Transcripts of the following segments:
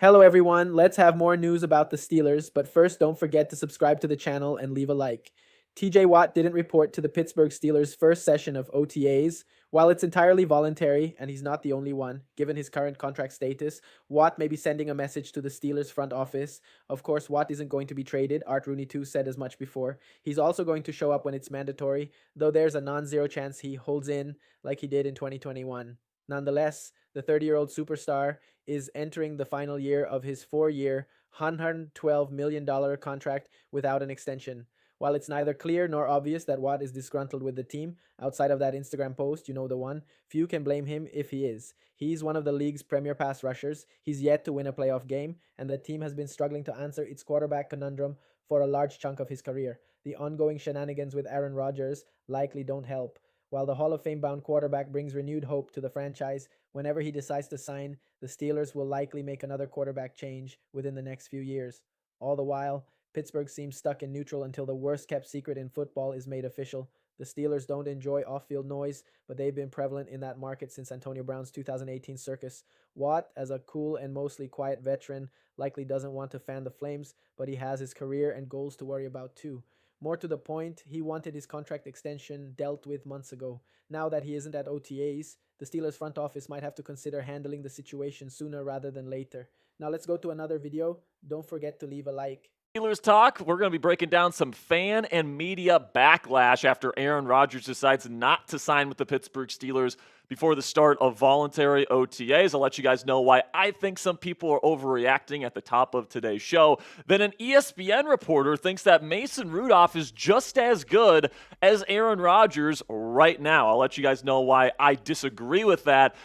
Hello, everyone. Let's have more news about the Steelers, but first, don't forget to subscribe to the channel and leave a like. TJ Watt didn't report to the Pittsburgh Steelers' first session of OTAs. While it's entirely voluntary, and he's not the only one, given his current contract status, Watt may be sending a message to the Steelers front office. Of course, Watt isn't going to be traded. Art Rooney too said as much before. He's also going to show up when it's mandatory, though there's a non-zero chance he holds in like he did in 2021. Nonetheless, the 30-year-old superstar is entering the final year of his 4-year, $112 million contract without an extension. While it's neither clear nor obvious that Watt is disgruntled with the team, outside of that Instagram post, you know the one, few can blame him if he is. He's one of the league's premier pass rushers, he's yet to win a playoff game, and the team has been struggling to answer its quarterback conundrum for a large chunk of his career. The ongoing shenanigans with Aaron Rodgers likely don't help. While the Hall of Fame bound quarterback brings renewed hope to the franchise, whenever he decides to sign, the Steelers will likely make another quarterback change within the next few years. All the while, Pittsburgh seems stuck in neutral until the worst kept secret in football is made official. The Steelers don't enjoy off field noise, but they've been prevalent in that market since Antonio Brown's 2018 circus. Watt, as a cool and mostly quiet veteran, likely doesn't want to fan the flames, but he has his career and goals to worry about too. More to the point, he wanted his contract extension dealt with months ago. Now that he isn't at OTAs, the Steelers front office might have to consider handling the situation sooner rather than later. Now let's go to another video. Don't forget to leave a like. Steelers talk. We're going to be breaking down some fan and media backlash after Aaron Rodgers decides not to sign with the Pittsburgh Steelers before the start of voluntary OTAs. I'll let you guys know why I think some people are overreacting at the top of today's show. Then an ESPN reporter thinks that Mason Rudolph is just as good as Aaron Rodgers right now. I'll let you guys know why I disagree with that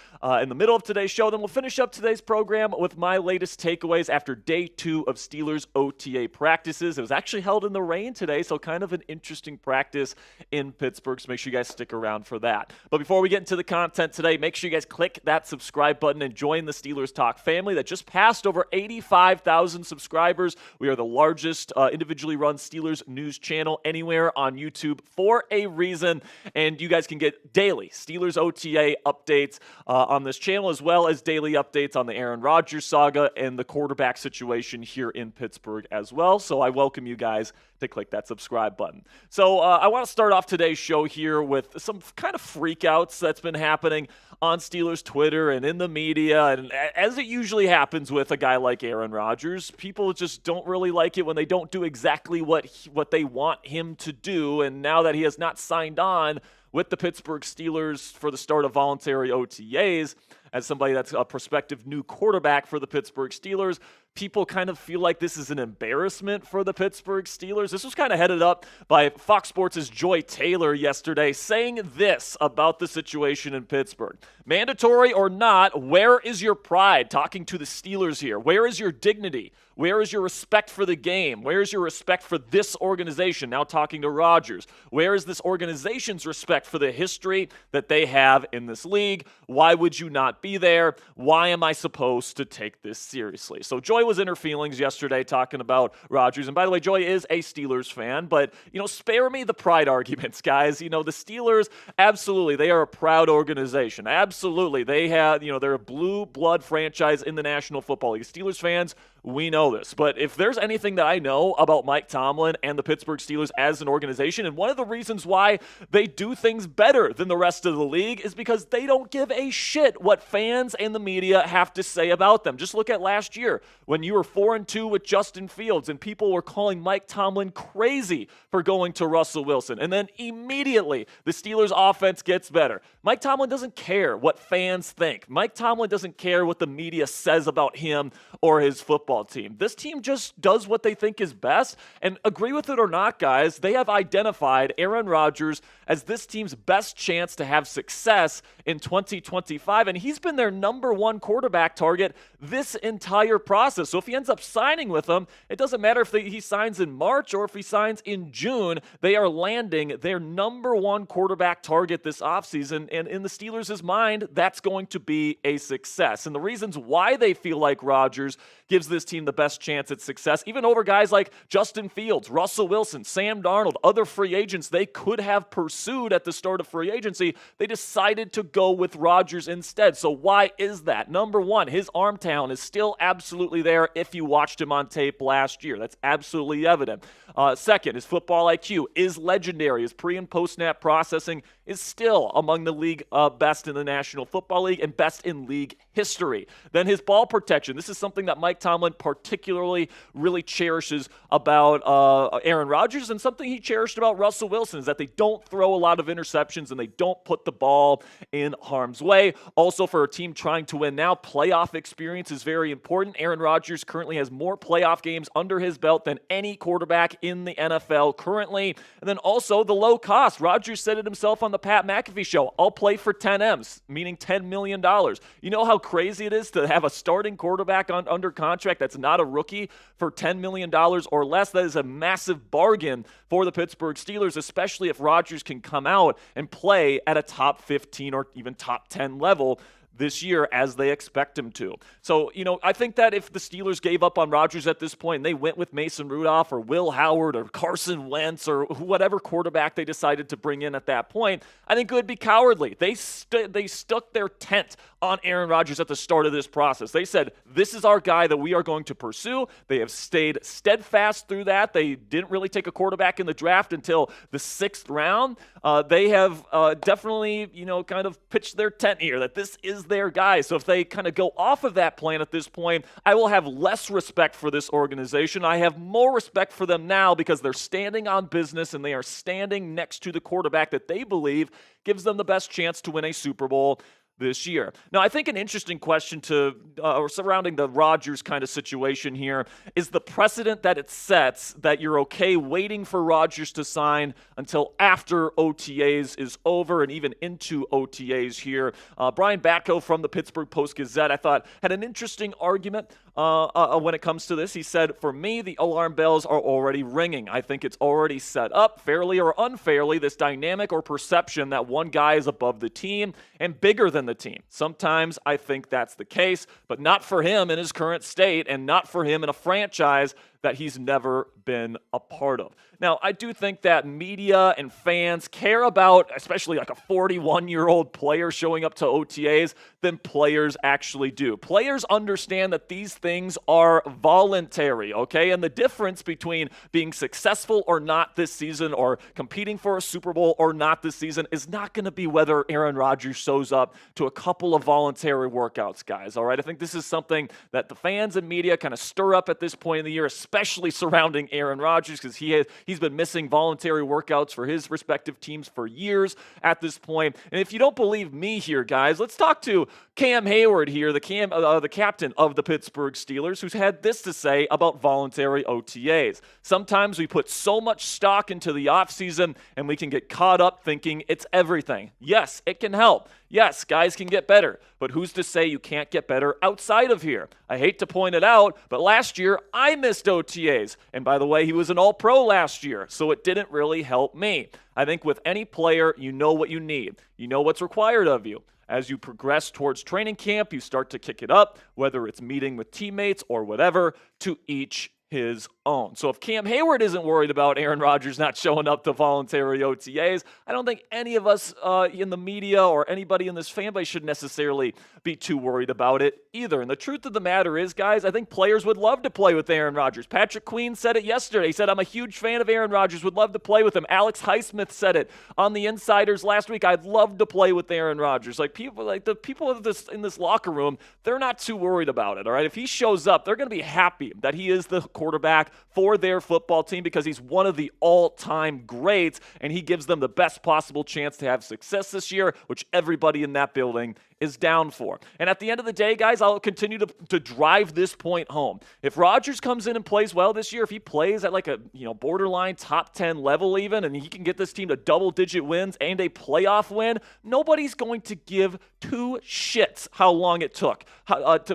in the middle of today's show. Then we'll finish up today's program with my latest takeaways after day 2 of Steelers OTA practices. It was actually held in the rain today, so kind of an interesting practice in Pittsburgh, so make sure you guys stick around for that. But before we get into the content today, make sure you guys click that subscribe button and join the Steelers Talk family that just passed over 85,000 subscribers. We are the largest individually run Steelers news channel anywhere on YouTube for a reason, and you guys can get daily Steelers OTA updates on this channel, as well as daily updates on the Aaron Rodgers saga and the quarterback situation here in Pittsburgh as well. So I welcome you guys to click that subscribe button. So I want to start off today's show here with some kind of freakouts that's been happening on Steelers Twitter and in the media. And as it usually happens with a guy like Aaron Rodgers, people just don't really like it when they don't do exactly what they want him to do. And now that he has not signed on with the Pittsburgh Steelers for the start of voluntary OTAs, as somebody that's a prospective new quarterback for the Pittsburgh Steelers, people kind of feel like this is an embarrassment for the Pittsburgh Steelers. This was kind of headed up by Fox Sports' Joy Taylor yesterday, saying this about the situation in Pittsburgh. Mandatory or not, where is your pride? Talking to the Steelers here. Where is your dignity? Where is your respect for the game? Where is your respect for this organization? Now talking to Rodgers. Where is this organization's respect for the history that they have in this league? Why would you not be there? Why am I supposed to take this seriously? So Joy was in her feelings yesterday talking about Rodgers. And by the way, Joy is a Steelers fan, but, spare me the pride arguments, guys. The Steelers, absolutely, they are a proud organization. Absolutely. They have, they're a blue blood franchise in the National Football League. Steelers fans, we know this. But if there's anything that I know about Mike Tomlin and the Pittsburgh Steelers as an organization, and one of the reasons why they do things better than the rest of the league is because they don't give a shit what fans and the media have to say about them. Just look at last year when you were 4-2 with Justin Fields and people were calling Mike Tomlin crazy for going to Russell Wilson. And then immediately the Steelers offense gets better. Mike Tomlin doesn't care what fans think. Mike Tomlin doesn't care what the media says about him or his football team. This team just does what they think is best, and agree with it or not, guys, they have identified Aaron Rodgers as this team's best chance to have success in 2025, and he's been their number 1 quarterback target this entire process. So if he ends up signing with them, it doesn't matter if he signs in March or if he signs in June, they are landing their number 1 quarterback target this offseason, and in the Steelers' mind, that's going to be a success. And the reasons why they feel like Rodgers gives this team the best chance at success, even over guys like Justin Fields, Russell Wilson, Sam Darnold, other free agents they could have pursued at the start of free agency. They decided to go with Rodgers instead. So why is that? Number one, his arm talent is still absolutely there if you watched him on tape last year. That's absolutely evident. Second, his football IQ is legendary. His pre- and post-snap processing is still among the league best in the National Football League and best in league history. Then his ball protection. This is something that Mike Tomlin particularly really cherishes about Aaron Rodgers, and something he cherished about Russell Wilson is that they don't throw a lot of interceptions and they don't put the ball in harm's way. Also, for a team trying to win now, playoff experience is very important. Aaron Rodgers currently has more playoff games under his belt than any quarterback in the NFL currently. And then also the low cost. Rodgers said it himself on the Pat McAfee show. I'll play for 10 M's, meaning $10 million. You know how crazy it is to have a starting quarterback under contract that's not a rookie for $10 million or less? That is a massive bargain for the Pittsburgh Steelers, especially if Rodgers can come out and play at a top 15 or even top 10 level this year as they expect him to. So, I think that if the Steelers gave up on Rodgers at this point and they went with Mason Rudolph or Will Howard or Carson Wentz or whatever quarterback they decided to bring in at that point, I think it would be cowardly. They stuck their tent on Aaron Rodgers at the start of this process. They said, this is our guy that we are going to pursue. They have stayed steadfast through that. They didn't really take a quarterback in the draft until the 6th round. They have definitely, kind of pitched their tent here that this is their guy. So if they kind of go off of that plan at this point, I will have less respect for this organization. I have more respect for them now because they're standing on business and they are standing next to the quarterback that they believe gives them the best chance to win a Super Bowl this year. Now, I think an interesting question surrounding the Rodgers kind of situation here is the precedent that it sets that you're okay waiting for Rodgers to sign until after OTAs is over and even into OTAs here. Brian Batko from the Pittsburgh Post-Gazette, I thought, had an interesting argument when it comes to this. He said, for me, the alarm bells are already ringing. I think it's already set up, fairly or unfairly, this dynamic or perception that one guy is above the team and bigger than the team. Sometimes I think that's the case, but not for him in his current state and not for him in a franchise that he's never been a part of. Now, I do think that media and fans care about, especially like a 41-year-old player showing up to OTAs, than players actually do. Players understand that these things are voluntary, okay? And the difference between being successful or not this season or competing for a Super Bowl or not this season is not going to be whether Aaron Rodgers shows up to a couple of voluntary workouts, guys, all right? I think this is something that the fans and media kind of stir up at this point in the year, especially surrounding Aaron Rodgers, because he's been missing voluntary workouts for his respective teams for years at this point. And if you don't believe me here, guys, let's talk to Cam Hayward here, the captain of the Pittsburgh Steelers, who's had this to say about voluntary OTAs. Sometimes we put so much stock into the offseason and we can get caught up thinking it's everything. Yes, it can help. Yes, guys can get better, but who's to say you can't get better outside of here? I hate to point it out, but last year I missed OTAs. And by the way, he was an All-Pro last year, so it didn't really help me. I think with any player, you know what you need. You know what's required of you. As you progress towards training camp, you start to kick it up, whether it's meeting with teammates or whatever, to each his own. So if Cam Hayward isn't worried about Aaron Rodgers not showing up to voluntary OTAs, I don't think any of us in the media or anybody in this fan base should necessarily be too worried about it either. And the truth of the matter is, guys, I think players would love to play with Aaron Rodgers. Patrick Queen said it yesterday. He said, I'm a huge fan of Aaron Rodgers, would love to play with him. Alex Highsmith said it on the Insiders last week. I'd love to play with Aaron Rodgers. The people in this locker room, they're not too worried about it, all right? If he shows up, they're going to be happy that he is the quarterback for their football team because he's one of the all-time greats, and he gives them the best possible chance to have success this year, which everybody in that building is down for. And at the end of the day, guys, I'll continue to drive this point home. If Rodgers comes in and plays well this year, if he plays at like a borderline top 10 level even, and he can get this team to double-digit wins and a playoff win, nobody's going to give two shits how long it took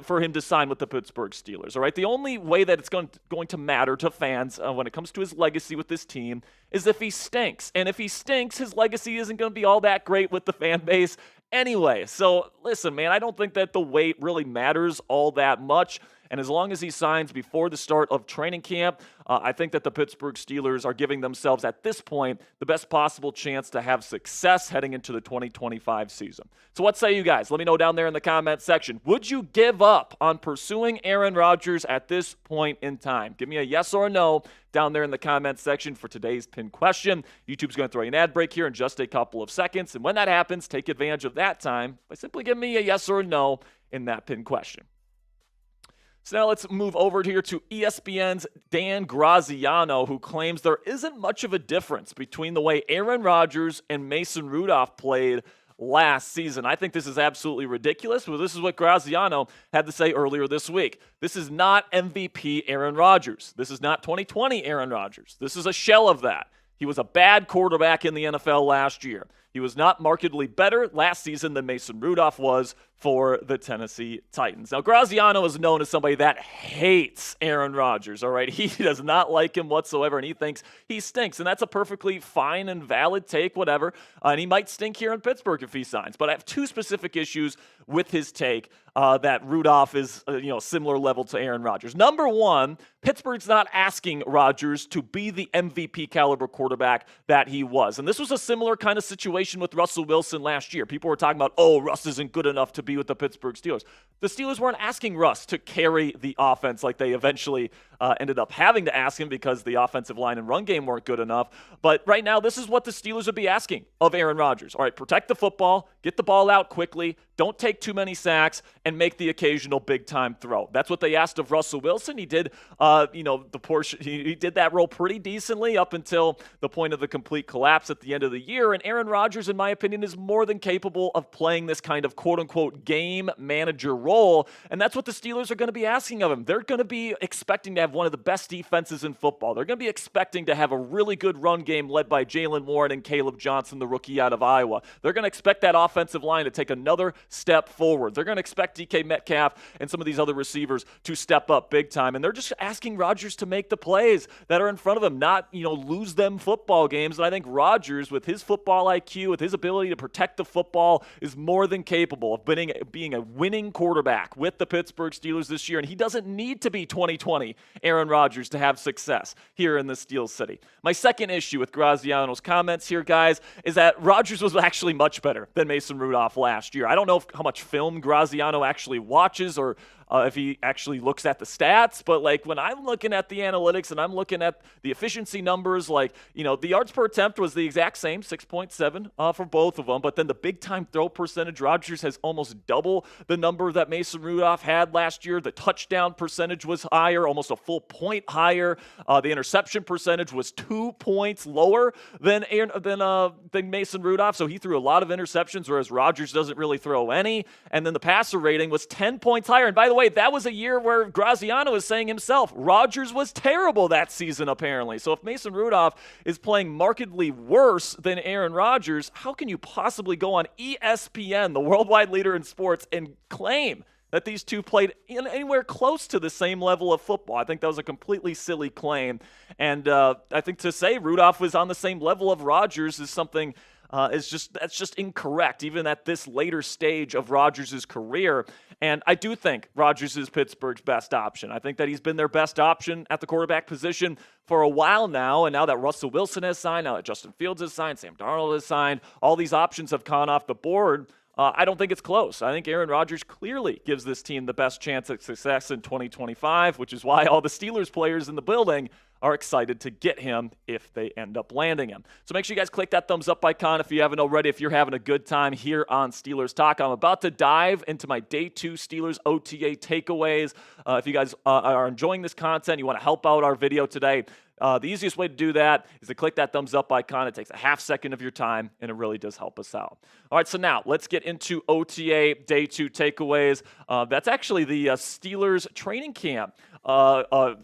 for him to sign with the Pittsburgh Steelers. All right, the only way that it's going to matter to fans when it comes to his legacy with this team is if he stinks. And if he stinks, his legacy isn't going to be all that great with the fan base anyway. So listen, man, I don't think that the weight really matters all that much. And as long as he signs before the start of training camp, I think that the Pittsburgh Steelers are giving themselves at this point the best possible chance to have success heading into the 2025 season. So what say you guys? Let me know down there in the comment section. Would you give up on pursuing Aaron Rodgers at this point in time? Give me a yes or a no down there in the comment section for today's pin question. YouTube's going to throw you an ad break here in just a couple of seconds. And when that happens, take advantage of that time by simply giving me a yes or a no in that pin question. So now let's move over here to ESPN's Dan Graziano, who claims there isn't much of a difference between the way Aaron Rodgers and Mason Rudolph played last season. I think this is absolutely ridiculous, but this is what Graziano had to say earlier this week. This is not MVP Aaron Rodgers. This is not 2020 Aaron Rodgers. This is a shell of that. He was a bad quarterback in the NFL last year. He was not markedly better last season than Mason Rudolph was for the Tennessee Titans. Now, Graziano is known as somebody that hates Aaron Rodgers, all right? He does not like him whatsoever, and he thinks he stinks, and that's a perfectly fine and valid take, whatever. And he might stink here in Pittsburgh if he signs. But I have two specific issues with his take that Rudolph is, similar level to Aaron Rodgers. Number one, Pittsburgh's not asking Rodgers to be the MVP caliber quarterback that he was. And this was a similar kind of situation with Russell Wilson last year. People were talking about, Russ isn't good enough to be with the Pittsburgh Steelers. The Steelers weren't asking Russ to carry the offense like they eventually ended up having to ask him because the offensive line and run game weren't good enough. But right now, this is what the Steelers would be asking of Aaron Rodgers. All right, protect the football, get the ball out quickly, don't take too many sacks, and make the occasional big-time throw. That's what they asked of Russell Wilson. He did, he did that role pretty decently up until the point of the complete collapse at the end of the year. And Aaron Rodgers, in my opinion, is more than capable of playing this kind of quote-unquote game manager role. And that's what the Steelers are going to be asking of him. They're going to be expecting to have one of the best defenses in football. They're going to be expecting to have a really good run game led by Jalen Warren and Caleb Johnson, the rookie out of Iowa. They're going to expect that offensive line to take another step forward. They're going to expect DK Metcalf and some of these other receivers to step up big time. And they're just asking Rodgers to make the plays that are in front of him, not, lose them football games. And I think Rodgers, with his football IQ, with his ability to protect the football, is more than capable of being a winning quarterback with the Pittsburgh Steelers this year. And he doesn't need to be 2020 Aaron Rodgers to have success here in the Steel City. My second issue with Graziano's comments here, guys, is that Rodgers was actually much better than Mason Rudolph last year. I don't know how much film Graziano actually watches or if he actually looks at the stats, but when I'm looking at the analytics and I'm looking at the efficiency numbers, the yards per attempt was the exact same, 6.7 for both of them, but then the big time throw percentage, Rodgers has almost double the number that Mason Rudolph had last year. The touchdown percentage was higher, almost a full point higher. The interception percentage was 2 points lower than Mason Rudolph, so he threw a lot of interceptions, whereas Rodgers doesn't really throw any. And then the passer rating was 10 points higher. And by the way, that was a year where Graziano is saying himself, Rodgers was terrible that season, apparently. So if Mason Rudolph is playing markedly worse than Aaron Rodgers, how can you possibly go on ESPN, the worldwide leader in sports, and claim that these two played anywhere close to the same level of football? I think that was a completely silly claim. And I think to say Rudolph was on the same level of Rodgers is something that's just incorrect, even at this later stage of Rodgers' career. And I do think Rodgers is Pittsburgh's best option. I think that he's been their best option at the quarterback position for a while now. And now that Russell Wilson has signed, now that Justin Fields has signed, Sam Darnold has signed, all these options have gone off the board. I don't think it's close. I think Aaron Rodgers clearly gives this team the best chance at success in 2025, which is why all the Steelers players in the building are excited to get him if they end up landing him. So make sure you guys click that thumbs up icon if you haven't already, if you're having a good time here on Steelers Talk. I'm about to dive into my Day 2 Steelers OTA takeaways. If you guys are enjoying this content, you want to help out our video today, the easiest way to do that is to click that thumbs up icon. It takes a half second of your time, and it really does help us out. All right, so now let's get into OTA Day 2 takeaways. That's actually the Steelers training camp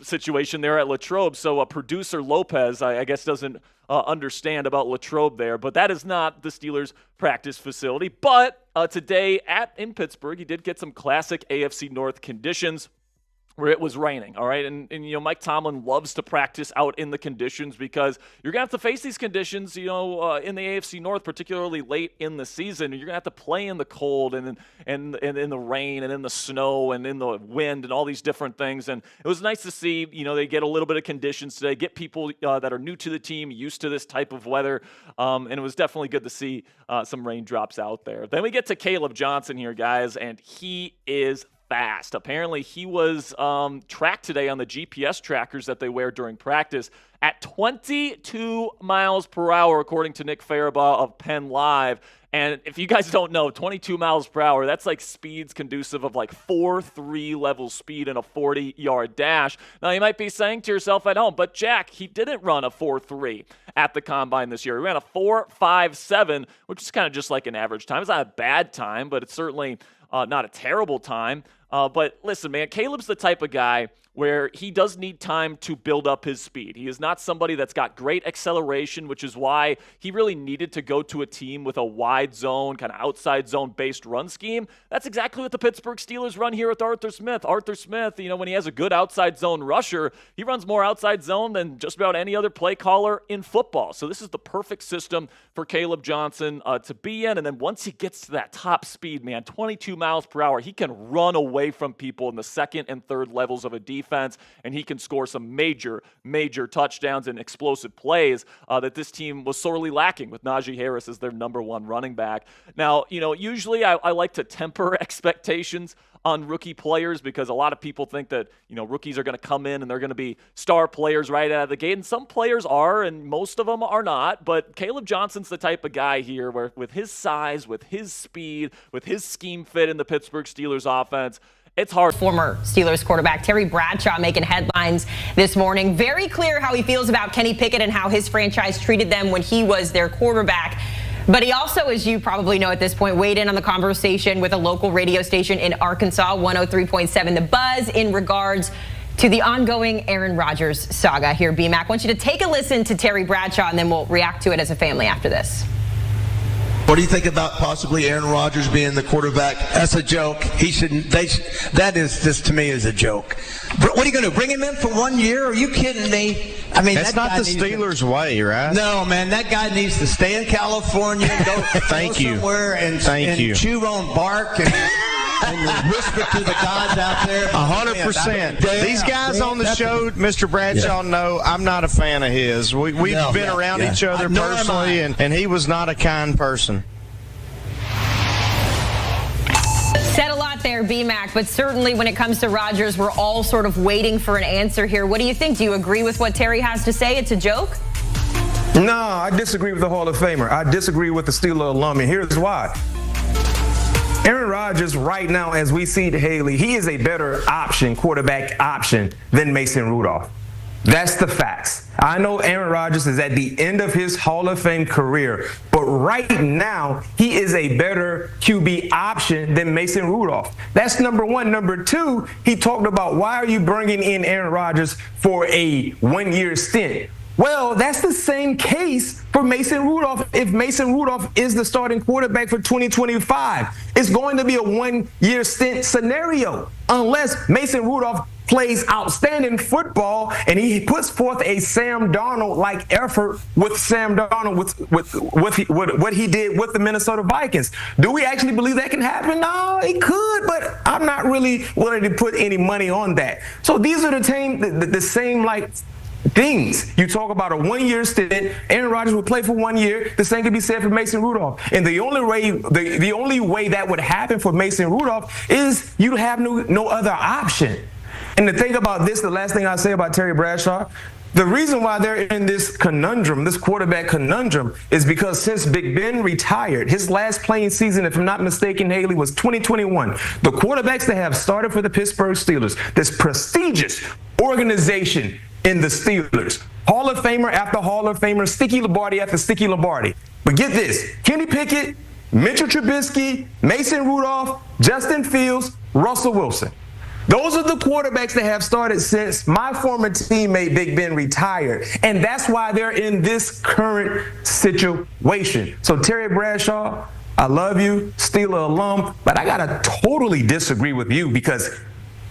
situation there at Latrobe. So producer Lopez, I guess, doesn't understand about Latrobe there, but that is not the Steelers practice facility. But today in Pittsburgh, he did get some classic AFC North conditions. where it was raining, all right? And Mike Tomlin loves to practice out in the conditions because you're going to have to face these conditions, in the AFC North, particularly late in the season. You're going to have to play in the cold and in the rain and in the snow and in the wind and all these different things. And it was nice to see, they get a little bit of conditions today, get people that are new to the team used to this type of weather. And it was definitely good to see some raindrops out there. Then we get to Caleb Johnson here, guys, and he is fast. Apparently, he was tracked today on the GPS trackers that they wear during practice at 22 miles per hour, according to Nick Faribaugh of Penn Live. And if you guys don't know, 22 miles per hour, that's like speeds conducive of like 4.3 level speed in a 40-yard dash. Now, you might be saying to yourself at home, but Jack, he didn't run a 4.3 at the Combine this year. He ran a 4.57, which is kind of just like an average time. It's not a bad time, but it's certainly not a terrible time. But listen, man, Caleb's the type of guy where he does need time to build up his speed. He is not somebody that's got great acceleration, which is why he really needed to go to a team with a wide zone, kind of outside zone-based run scheme. That's exactly what the Pittsburgh Steelers run here with Arthur Smith. Arthur Smith, when he has a good outside zone rusher, he runs more outside zone than just about any other play caller in football. So this is the perfect system for Caleb Johnson to be in. And then once he gets to that top speed, man, 22 miles per hour, he can run away from people in the second and third levels of a defense, and he can score some major touchdowns and explosive plays that this team was sorely lacking with Najee Harris as their number one running back. Now, usually I like to temper expectations on rookie players because a lot of people think that, rookies are going to come in and they're going to be star players right out of the gate. And some players are, and most of them are not. But Caleb Johnson's the type of guy here where with his size, with his speed, with his scheme fit in the Pittsburgh Steelers offense, it's hard. Former Steelers quarterback Terry Bradshaw making headlines this morning. Very clear how he feels about Kenny Pickett and how his franchise treated them when he was their quarterback. But he also, as you probably know at this point, weighed in on the conversation with a local radio station in Arkansas, 103.7 The Buzz, in regards to the ongoing Aaron Rodgers saga. Here, BMAC, I want you to take a listen to Terry Bradshaw, and then we'll react to it as a family after this. What do you think about possibly Aaron Rodgers being the quarterback? That's a joke. He shouldn't. That is just, to me, is a joke. What are you going to do? Bring him in for 1 year? Are you kidding me? I mean, that's not the Steelers' way, right? No, man. That guy needs to stay in California, go somewhere and chew on bark and whisper to the gods out there. 100%. These guys on the show, Mr. Bradshaw, know I'm not a fan of his. We've been around each other personally, and he was not a kind person. Said a lot there, BMAC, but certainly when it comes to Rodgers, we're all sort of waiting for an answer here. What do you think? Do you agree with what Terry has to say? It's a joke? No, I disagree with the Hall of Famer. I disagree with the Steeler alum, and here's why. Aaron Rodgers right now, as we see to Haley, he is a better quarterback option than Mason Rudolph. That's the facts. I know Aaron Rodgers is at the end of his Hall of Fame career, but right now he is a better QB option than Mason Rudolph. That's number one. Number two, he talked about why are you bringing in Aaron Rodgers for a 1 year stint? Well, that's the same case for Mason Rudolph. If Mason Rudolph is the starting quarterback for 2025, it's going to be a 1 year stint scenario unless Mason Rudolph plays outstanding football and he puts forth a Sam Darnold-like effort with Sam Darnold with what he did with the Minnesota Vikings. Do we actually believe that can happen? No, it could, but I'm not really willing to put any money on that. So these are the same like things. You talk about a 1 year stint. Aaron Rodgers would play for 1 year. The same could be said for Mason Rudolph. And the only way that would happen for Mason Rudolph is you have no other option. And to think about this, the last thing I'll say about Terry Bradshaw, the reason why they're in this conundrum, this quarterback conundrum, is because since Big Ben retired, his last playing season, if I'm not mistaken, Haley, was 2021. The quarterbacks that have started for the Pittsburgh Steelers, this prestigious organization in the Steelers, Hall of Famer after Hall of Famer, Sticky Lombardi after Sticky Lombardi. But get this, Kenny Pickett, Mitchell Trubisky, Mason Rudolph, Justin Fields, Russell Wilson. Those are the quarterbacks that have started since my former teammate Big Ben retired. And that's why they're in this current situation. So Terry Bradshaw, I love you, Steeler alum, but I got to totally disagree with you because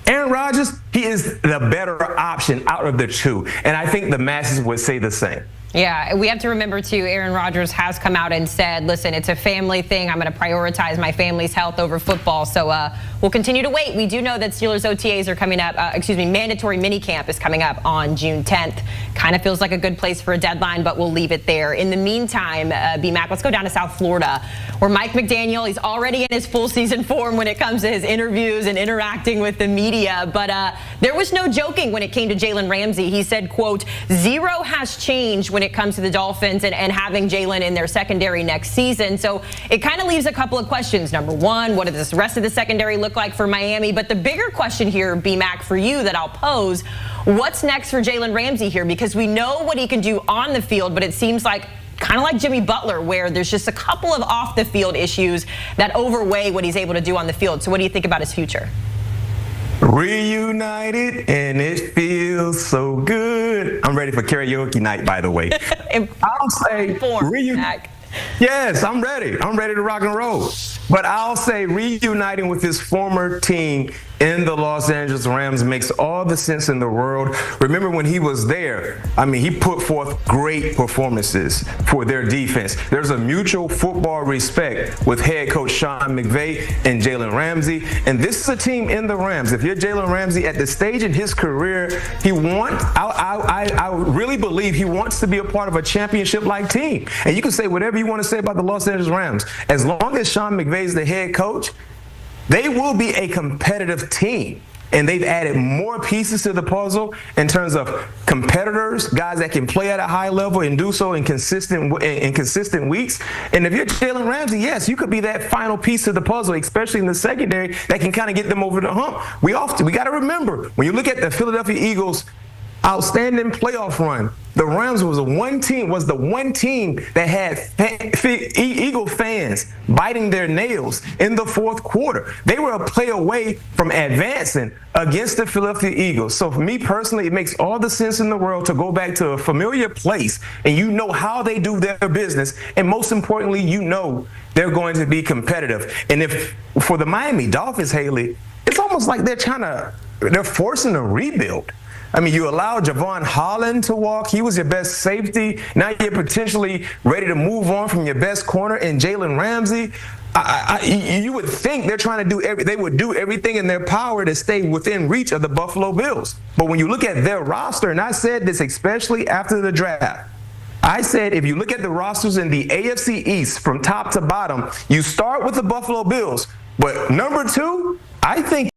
Aaron Rodgers, He is the better option out of the two. And I think the masses would say the same. Yeah, we have to remember, too, Aaron Rodgers has come out and said, listen, it's a family thing. I'm going to prioritize my family's health over football. So we'll continue to wait. We do know that Steelers OTAs are coming up. Mandatory minicamp is coming up on June 10th. Kind of feels like a good place for a deadline, but we'll leave it there. In the meantime, B-Mac, let's go down to South Florida, where Mike McDaniel, he's already in his full season form when it comes to his interviews and interacting with the media. But there was no joking when it came to Jalen Ramsey. He said, quote, zero has changed when it comes to the Dolphins and having Jalen in their secondary next season. So it kind of leaves a couple of questions. Number one, what does the rest of the secondary look like for Miami? But the bigger question here, B-Mac, for you that I'll pose, what's next for Jalen Ramsey here? Because we know what he can do on the field, but it seems like kind of like Jimmy Butler, where there's just a couple of off-the-field issues that overweigh what he's able to do on the field. So what do you think about his future? Reunited and it feels so good. I'm ready for karaoke night, by the way. I'll say reunited. Yes, I'm ready. I'm ready to rock and roll. But I'll say reuniting with his former team in the Los Angeles Rams makes all the sense in the world. Remember when he was there, I mean, he put forth great performances for their defense. There's a mutual football respect with head coach Sean McVay and Jalen Ramsey. And this is a team in the Rams. If you're Jalen Ramsey at the stage in his career, I really believe he wants to be a part of a championship-like team. And you can say whatever you want to say about the Los Angeles Rams. As long as Sean McVay is the head coach, they will be a competitive team. And they've added more pieces to the puzzle in terms of competitors, guys that can play at a high level and do so in consistent weeks. And if you're Jalen Ramsey, yes, you could be that final piece of the puzzle, especially in the secondary, that can kind of get them over the hump. We got to remember, when you look at the Philadelphia Eagles' outstanding playoff run, the Rams was the one team that had Eagle fans biting their nails in the fourth quarter. They were a play away from advancing against the Philadelphia Eagles. So for me personally, it makes all the sense in the world to go back to a familiar place, and you know how they do their business, and most importantly, you know they're going to be competitive. And if for the Miami Dolphins, Haley, it's almost like they're forcing a rebuild. I mean, you allowed Javon Holland to walk. He was your best safety. Now you're potentially ready to move on from your best corner in Jalen Ramsey. You would think they're trying to they would do everything in their power to stay within reach of the Buffalo Bills. But when you look at their roster, and I said this especially after the draft, I said if you look at the rosters in the AFC East from top to bottom, you start with the Buffalo Bills. But number two, I think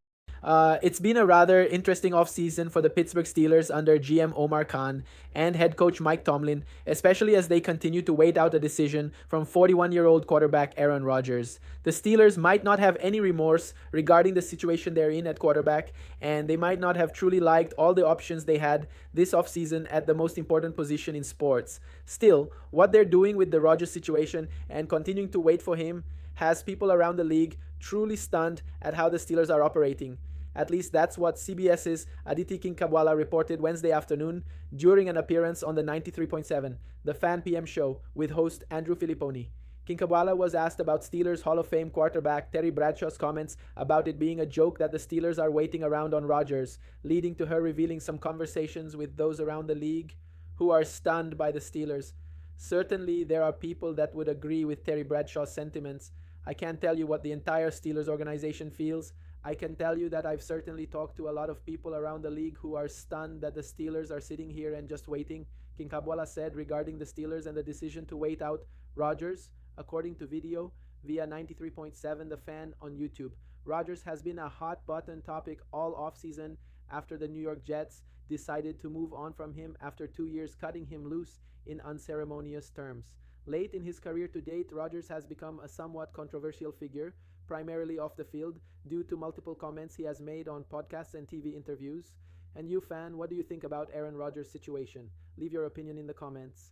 it's been a rather interesting offseason for the Pittsburgh Steelers under GM Omar Khan and head coach Mike Tomlin, especially as they continue to wait out a decision from 41-year-old quarterback Aaron Rodgers. The Steelers might not have any remorse regarding the situation they're in at quarterback, and they might not have truly liked all the options they had this offseason at the most important position in sports. Still, what they're doing with the Rodgers situation and continuing to wait for him has people around the league truly stunned at how the Steelers are operating. At least that's what CBS's Aditi Kinkhabwala reported Wednesday afternoon during an appearance on the 93.7, the Fan PM show, with host Andrew Filipponi. Kinkhabwala was asked about Steelers Hall of Fame quarterback Terry Bradshaw's comments about it being a joke that the Steelers are waiting around on Rodgers, leading to her revealing some conversations with those around the league who are stunned by the Steelers. Certainly, there are people that would agree with Terry Bradshaw's sentiments. I can't tell you what the entire Steelers organization feels. I can tell you that I've certainly talked to a lot of people around the league who are stunned that the Steelers are sitting here and just waiting, Kinkhabwala said regarding the Steelers and the decision to wait out Rodgers, according to video via 93.7 The Fan on YouTube. Rodgers has been a hot-button topic all offseason after the New York Jets decided to move on from him after 2 years cutting him loose in unceremonious terms. Late in his career to date, Rodgers has become a somewhat controversial figure, primarily off the field, due to multiple comments he has made on podcasts and TV interviews. And you, fan, what do you think about Aaron Rodgers' situation? Leave your opinion in the comments.